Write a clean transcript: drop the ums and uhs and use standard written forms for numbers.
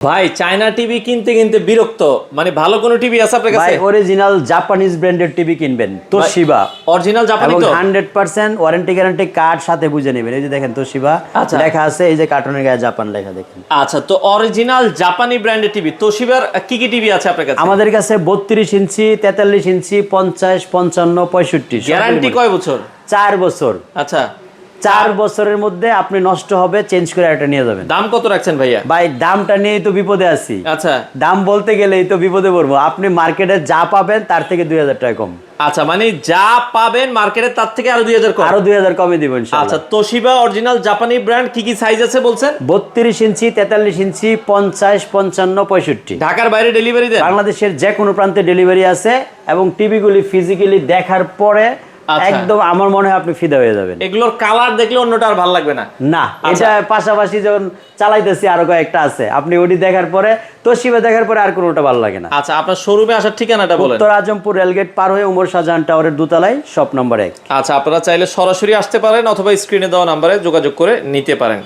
ভাই China TV কিনতে কিনতে বিরক্ত, মানে ভালো কোনো টিভি আছে আপনার কাছে? ভাই অরিজিনাল জাপানিজ ব্র্যান্ডের টিভি কিনবেন, তোশিবা। অরিজিনাল জাপানি এবং তো? 100% ওয়ারেন্টি গ্যারান্টি কার্ড সাথে বুঝে নেবেন। এই যে দেখেন তোশিবা আচ্ছা। লেখা আছে, এই যে কার্টুনের গায়ে জাপান লেখা দেখেন। আচ্ছা, তো অরিজিনাল জাপানি ব্র্যান্ডের টিভি তোশিবার কি কি টিভি আছে আপনার কাছে? আমাদের কাছে 32 ইঞ্চি, 43 ইঞ্চি, 50, 55, 65 গ্যারান্টি কয় বছর? 4 বছর। আচ্ছা, 4 বছরের মধ্যে আপনি নষ্ট হবে চেঞ্জ করে একটা নিয়ে যাবেন। দাম কত রাখছেন ভাইয়া? ভাই দামটা নিয়েই তো বিপদে আছি। আচ্ছা দাম বলতে গেলেই তো বিপদে পড়বো। আপনি মার্কেটে যা পাবেন তার থেকে 2000 টাকা কম। আচ্ছা, মানে যা পাবেন মার্কেটে তার থেকে আরো 2000 কম? আরো 2000 কমে দিব আচ্ছা, ইনশাআল্লাহ। তোশিবা অরিজিনাল জাপানি ব্র্যান্ড কি কি সাইজ আছে বলছেন? 32 ইঞ্চি, 43 ইঞ্চি, 50, 55, 65। ঢাকার বাইরে ডেলিভারি দেন? বাংলাদেশের যে কোনো প্রান্তে ডেলিভারি আছে এবং টিভিগুলি ফিজিক্যালি দেখার পরে আচ্ছা। একদম আমার মনে হয় আপনি ফিদা হয়ে যাবেন। এগুলোর কালার দেখলে অন্যটা আর ভালো লাগবে না? না, আচ্ছা। এটা পাশাপাশি যখন চালাইতেছি আরো কয়েকটা আছে, আপনি ওটি দেখার পরে তোশিবা দেখার পরে আর কোনোটা ভালো লাগে না। আচ্ছা, আপনার শোরুমে আসার ঠিকানাটা বলেন। উত্তর আজমপুর রেলগেট পার হয়ে উমর শাহজাহান টাওয়ারের দোতলায়, শপ নম্বর 1। আচ্ছা, আপনারা চাইলে সরাসরি আসতে পারেন অথবা স্ক্রিনে দেওয়া নাম্বারে যোগাযোগ করে নিতে পারেন।